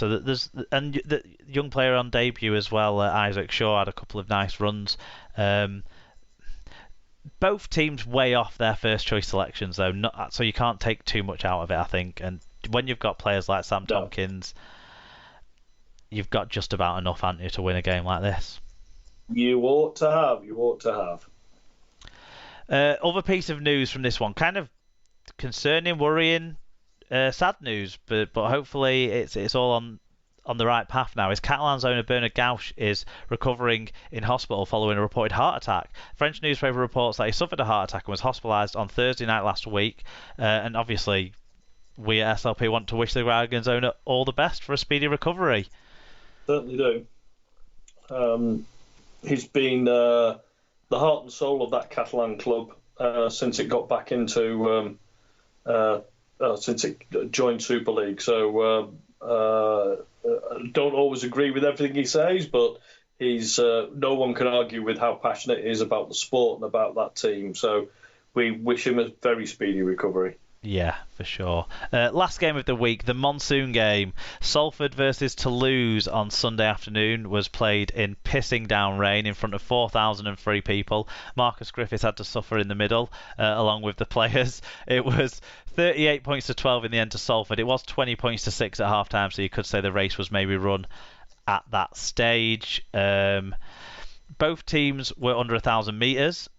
So that the young player on debut as well, Isaac Shaw, had a couple of nice runs. Both teams way off their first choice selections though, so you can't take too much out of it, I think. And when you've got players like Sam Tompkins, you've got just about enough, haven't you, to win a game like this? You ought to have. You ought to have. Other piece of news from this one, kind of concerning, worrying, sad news, but hopefully it's all on the right path now, is Catalan's owner Bernard Gauch is recovering in hospital following a reported heart attack. French newspaper reports that he suffered a heart attack and was hospitalised on Thursday night last week. And obviously, we at SLP want to wish the Dragons owner all the best for a speedy recovery. Certainly do. He's been the heart and soul of that Catalan club since it got back into since it joined Super League. So don't always agree with everything he says, but he's no one can argue with how passionate he is about the sport and about that team. So we wish him a very speedy recovery. Yeah, for sure. Last game of the week, the monsoon game. Salford versus Toulouse on Sunday afternoon was played in pissing down rain in front of 4,003 people. Marcus Griffiths had to suffer in the middle, along with the players. It was 38 points to 12 in the end to Salford. It was 20 points to 6 at half-time, so you could say the race was maybe run at that stage. Both teams were under 1,000 metres,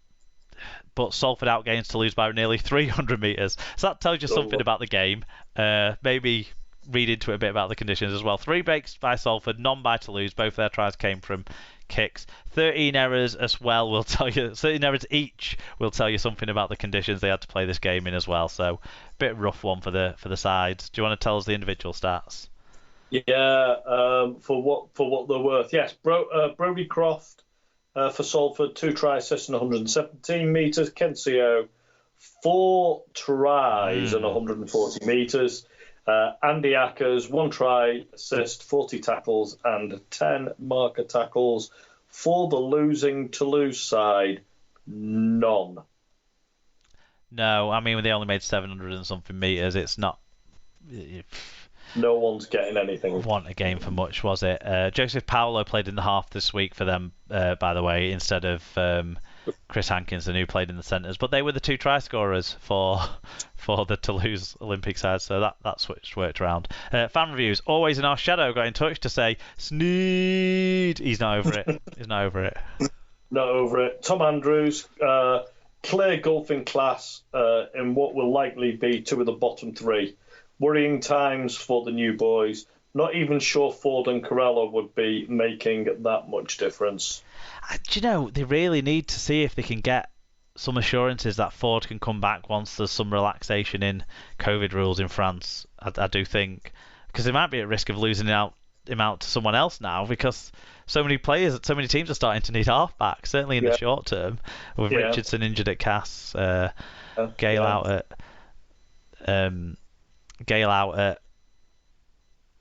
but Salford outgains Toulouse by nearly 300 metres. So that tells you something about the game. Maybe read into it a bit about the conditions as well. 3 breaks by Salford, none by Toulouse. Both their tries came from kicks. 13 errors as well will tell you. 13 errors each will tell you something about the conditions they had to play this game in as well. So a bit rough one for the sides. Do you want to tell us the individual stats? Yeah, for what they're worth. Yes, Brodie Croft. For Salford, 2 try assists and 117 metres. Kensio, 4 tries and 140 metres. Andy Ackers, 1 try assist, 40 tackles and 10 marker tackles. For the losing Toulouse side, none. No, I mean, they only made 700 and something metres. It's not... No one's getting anything. Want a game for much, was it? Joseph Paolo played in the half this week for them, by the way, instead of Chris Hankinson, who played in the centres. But they were the 2 try scorers for the Toulouse Olympic side, so that switched worked around. Fan reviews. Always in our shadow got in touch to say, Sneed! He's not over it. He's not over it. Not over it. Tom Andrews, clear golfing class in what will likely be 2 of the bottom 3. Worrying times for the new boys. Not even sure Ford and Corella would be making that much difference. Do you know, they really need to see if they can get some assurances that Ford can come back once there's some relaxation in COVID rules in France. I do think. Because they might be at risk of losing him out to someone else now, because so many teams are starting to need halfbacks, certainly in the short term, with Richardson injured at Cass, Gale out at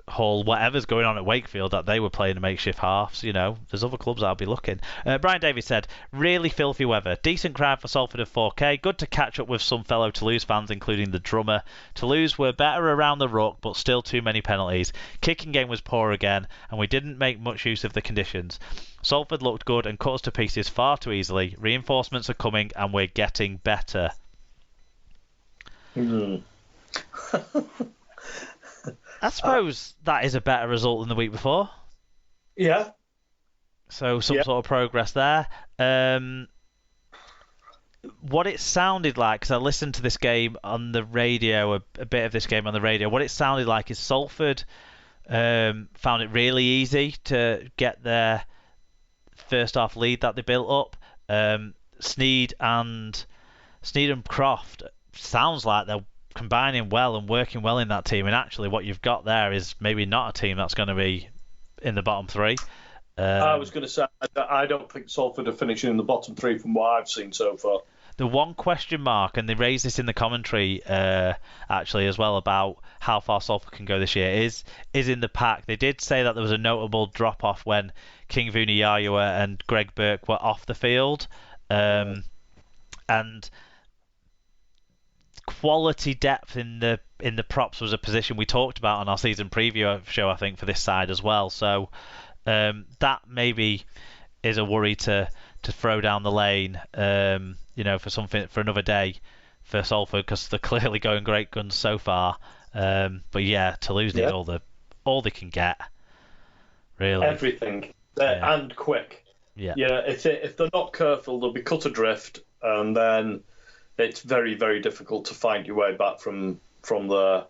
Hull, whatever's going on at Wakefield, that they were playing the makeshift halves. You know, there's other clubs that'll be looking. Brian Davies said, really filthy weather. Decent crowd for Salford of 4K. Good to catch up with some fellow Toulouse fans, including the drummer. Toulouse were better around the ruck, but still too many penalties. Kicking game was poor again, and we didn't make much use of the conditions. Salford looked good and cut us to pieces far too easily. Reinforcements are coming, and we're getting better. I suppose that is a better result than the week before. Yeah. So some sort of progress there. What it sounded like, because I listened to this game on the radio, a bit of this game on the radio, what it sounded like is Salford found it really easy to get their first half lead that they built up. Sneed and Croft sounds like they're combining well and working well in that team, and actually what you've got there is maybe not a team that's going to be in the bottom 3. I was going to say, I don't think Salford are finishing in the bottom 3 from what I've seen so far. The one question mark, and they raised this in the commentary actually as well, about how far Salford can go this year, is in the pack. They did say that there was a notable drop-off when King Vuniyawa and Greg Burke were off the field, and quality depth in the props was a position we talked about on our season preview show, I think, for this side as well. So that maybe is a worry to throw down the lane, for another day for Salford, because they're clearly going great guns so far. But yeah, Toulouse need all they can get, really. Everything, and quick. Yeah. If they're not careful, they'll be cut adrift, and then it's very, very difficult to find your way back from there.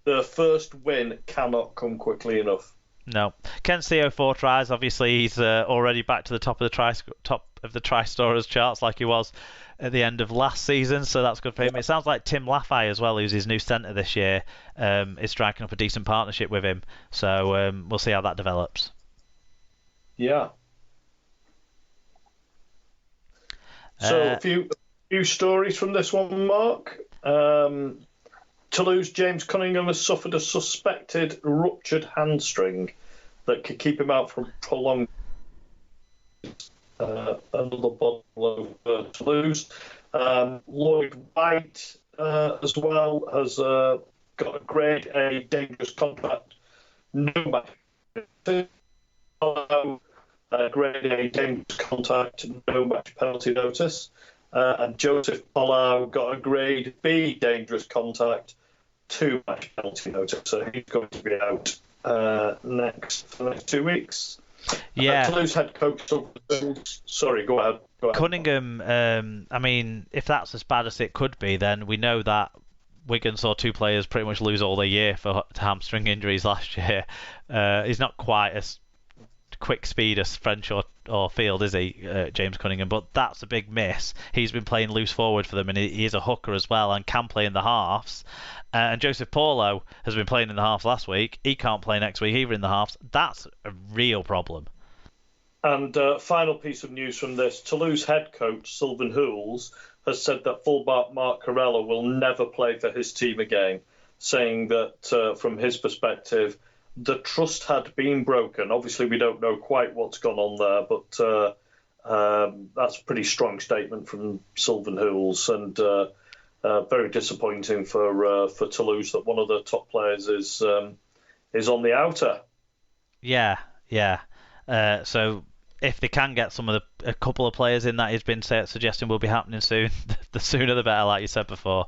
The first win cannot come quickly enough. No. Ken Seo 4 tries. Obviously, he's already back to the top of the try scorers charts like he was at the end of last season, so that's good for him. It sounds like Tim Laffey as well, who's his new centre this year, is striking up a decent partnership with him. So we'll see how that develops. Yeah. So a few stories from this one, Mark. Toulouse James Cunningham has suffered a suspected ruptured hamstring that could keep him out for prolonged. Another bottle over Toulouse. Lloyd White as well has got a grade A dangerous contact. No match. Grade A dangerous contact, no match penalty notice. And Joseph Pollau got a grade B dangerous contact, 2 match penalty notice. So he's going to be out for the next 2 weeks. Yeah. Toulouse head coach. Sorry, go ahead. Cunningham, if that's as bad as it could be, then we know that Wigan saw 2 players pretty much lose all their year for hamstring injuries last year. He's not quite as quick speed as French or Field, is he, James Cunningham? But that's a big miss. He's been playing loose forward for them, and he is a hooker as well and can play in the halves. And Joseph Paulo has been playing in the halves last week. He can't play next week either in the halves. That's a real problem. And final piece of news from this, Toulouse head coach Sylvain Houles has said that fullback Mark Corella will never play for his team again, saying that from his perspective, the trust had been broken. Obviously, we don't know quite what's gone on there, but that's a pretty strong statement from Sylvain Houles, and very disappointing for Toulouse that one of the top players is on the outer. Yeah. So if they can get a couple of players in that he's been suggesting will be happening soon, the sooner the better, like you said before.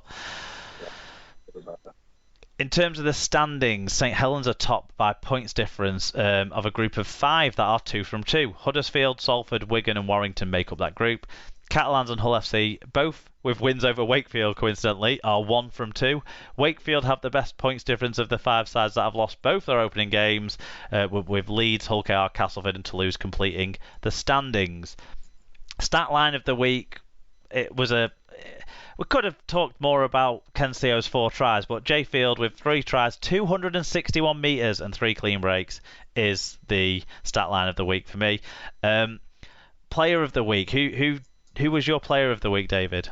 In terms of the standings, St Helens are top by points difference of a group of 5 that are 2 from 2. Huddersfield, Salford, Wigan and Warrington make up that group. Catalans and Hull FC, both with wins over Wakefield, coincidentally, are 1 from 2. Wakefield have the best points difference of the 5 sides that have lost both their opening games, with Leeds, Hull KR, Castleford and Toulouse completing the standings. Stat line of the week, we could have talked more about Ken Seo's 4 tries, but Jay Field with 3 tries, 261 metres and 3 clean breaks is the stat line of the week for me. Player of the week, who was your player of the week, David?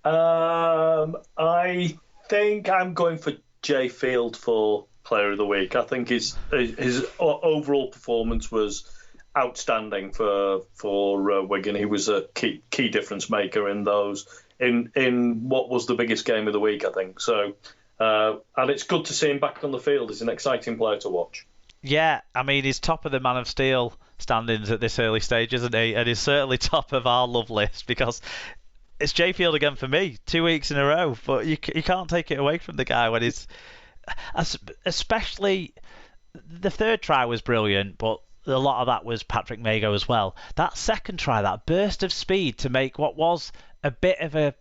I think I'm going for Jay Field for player of the week. I think his overall performance was outstanding for Wigan. He was a key difference maker in what was the biggest game of the week, I think. So, and it's good to see him back on the field. He's an exciting player to watch. Yeah, he's top of the Man of Steel standings at this early stage, isn't he? And he's certainly top of our love list, because it's Jay Field again for me, 2 weeks in a row. But you can't take it away from the guy when he's, especially the 3rd try was brilliant, but a lot of that was Patrick Mago as well. That 2nd try, that burst of speed to make what was a bit of a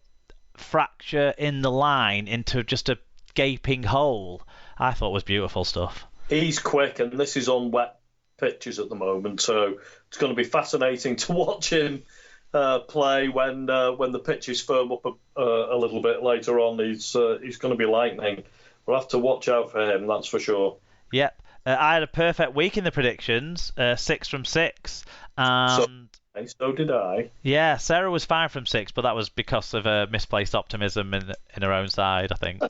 fracture in the line into just a gaping hole, I thought was beautiful stuff. He's quick, and this is on wet pitches at the moment, so it's going to be fascinating to watch him play when the pitches firm up a little bit later on. He's going to be lightning. We'll have to watch out for him, that's for sure. Yep. I had a perfect week in the predictions, 6 from 6. And so did I. Yeah, Sarah was 5 from 6, but that was because of misplaced optimism in her own side, I think.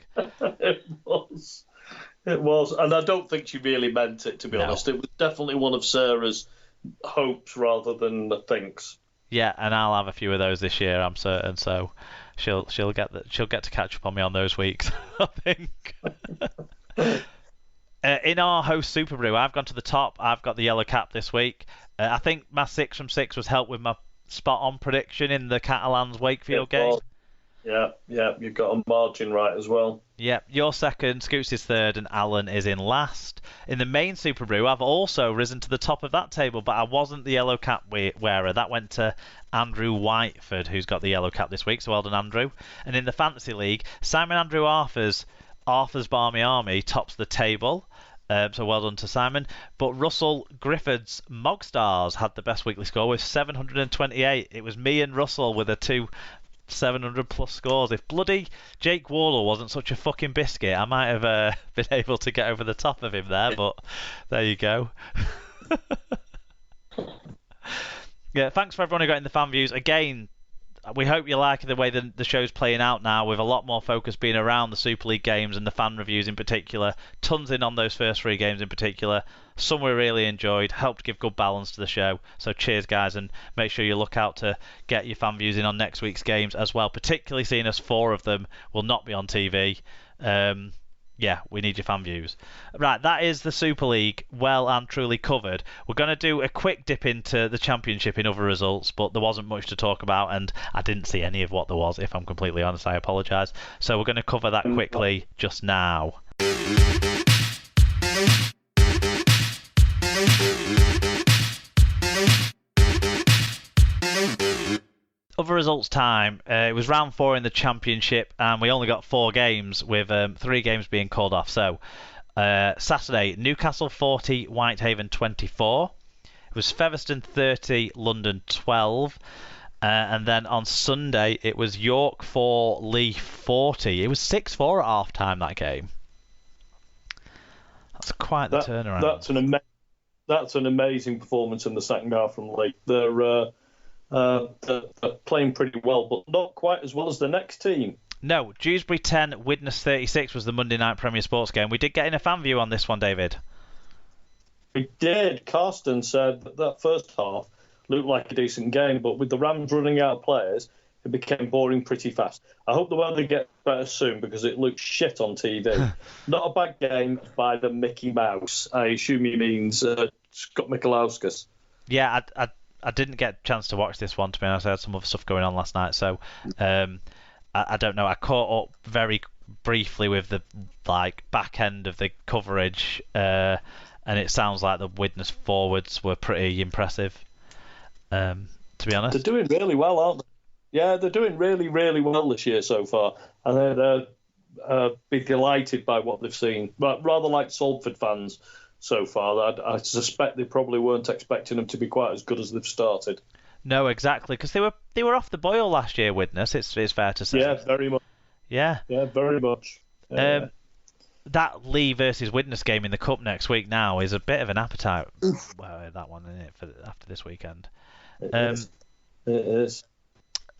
It was, and I don't think she really meant it, to be honest. It was definitely one of Sarah's hopes rather than thinks. Yeah, and I'll have a few of those this year, I'm certain. So she'll get to catch up on me on those weeks, I think. In our host Super Brew, I've gone to the top. I've got the yellow cap this week. I think my 6 from 6 was helped with my spot on prediction in the Catalans Wakefield game. Yeah, you've got a margin right as well. Yeah, you're second, Scoots is third, and Alan is in last. In the main Super Brew, I've also risen to the top of that table, but I wasn't the yellow cap wearer. That went to Andrew Whiteford, who's got the yellow cap this week, so well done, Andrew. And in the Fantasy League, Simon Andrew Arthur's Barmy Army tops the table. So well done to Simon. But Russell Griffith's Mogstars had the best weekly score with 728. It was me and Russell with the two 700 plus scores. If bloody Jake Wardle wasn't such a fucking biscuit, I might have been able to get over the top of him there, but there you go. Yeah, thanks for everyone who got in the fan views. Again, we hope you like the way the show's playing out now, with a lot more focus being around the Super League games and the fan reviews in particular. Tons in on those first 3 games in particular. Some we really enjoyed, helped give good balance to the show. So cheers, guys, and make sure you look out to get your fan views in on next week's games as well, particularly seeing as 4 of them will not be on TV. Yeah, we need your fan views. Right, that is the Super League well and truly covered. We're going to do a quick dip into the Championship in other results, but there wasn't much to talk about, and I didn't see any of what there was, if I'm completely honest. I apologise. So we're going to cover that quickly just now. Other results time. It was round 4 in the Championship, and we only got 4 games, with 3 games being called off. So, Saturday, Newcastle 40, Whitehaven 24. It was Featherstone 30, London 12. And then on Sunday, it was York 4, Leigh 40. It was 6-4 at half time, that game. That's quite the turnaround. That's an amazing performance in the second half from Leigh. They're playing pretty well, but not quite as well as the next team. No, Dewsbury 10, Widnes 36 was the Monday night Premier Sports game. We did get in a fan view on this one, David. We did. Carsten said that first half looked like a decent game, but with the Rams running out of players, it became boring pretty fast. I hope the weather gets better soon, because it looks shit on TV. Not a bad game by the Mickey Mouse. I assume he means Scott Michalauskas. Yeah, I didn't get a chance to watch this one, to be honest. I had some other stuff going on last night, so I don't know. I caught up very briefly with the back end of the coverage, and it sounds like the Widnes forwards were pretty impressive, to be honest. They're doing really well, aren't they? Yeah, they're doing really, really well this year so far, and they'd be delighted by what they've seen. But rather like Salford fans so far, I suspect they probably weren't expecting them to be quite as good as they've started. No, exactly, because they were off the boil last year, Widnes. It's fair to say. Yeah, very much. Yeah, very much. That Leigh versus Widnes game in the Cup next week now is a bit of an appetite. Well, that one, isn't it, for after this weekend? It is.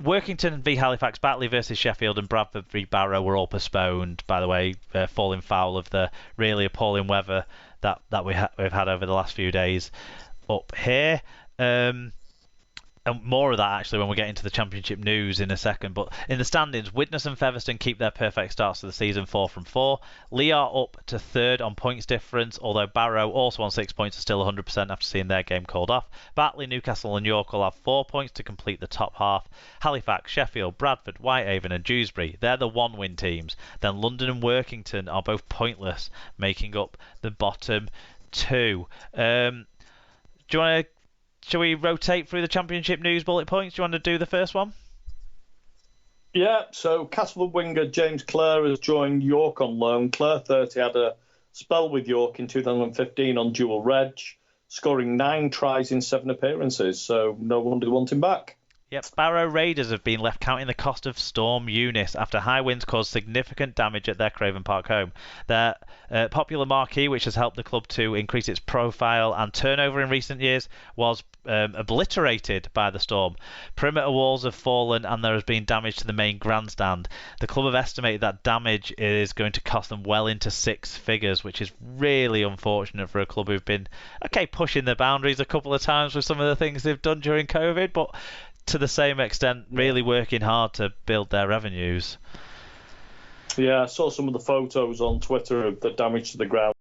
Workington v Halifax, Batley versus Sheffield, and Bradford v Barrow were all postponed, by the way, falling foul of the really appalling weather that we've had over the last few days up here. And more of that, actually, when we get into the Championship news in a second. But in the standings, Widnes and Featherstone keep their perfect starts to the season, 4 from 4. Leigh are up to 3rd on points difference, although Barrow, also on 6 points, are still 100% after seeing their game called off. Batley, Newcastle and York will have 4 points to complete the top half. Halifax, Sheffield, Bradford, Whitehaven and Dewsbury, they're the 1-win teams. Then London and Workington are both pointless, making up the bottom 2. Do you want to... Shall we rotate through the Championship news bullet points? Do you want to do the first one? Yeah, so Castleford winger James Clare has joined York on loan. Clare, 30, had a spell with York in 2015 on dual reg, scoring 9 tries in 7 appearances, so no wonder they want him back. Yep, Barrow Raiders have been left counting the cost of Storm Eunice after high winds caused significant damage at their Craven Park home. Their popular marquee, which has helped the club to increase its profile and turnover in recent years, was obliterated by the storm. Perimeter walls have fallen and there has been damage to the main grandstand. The club have estimated that damage is going to cost them well into 6 figures, which is really unfortunate for a club who've been pushing the boundaries a couple of times with some of the things they've done during COVID, but to the same extent, really working hard to build their revenues. Yeah, I saw some of the photos on Twitter of the damage to the ground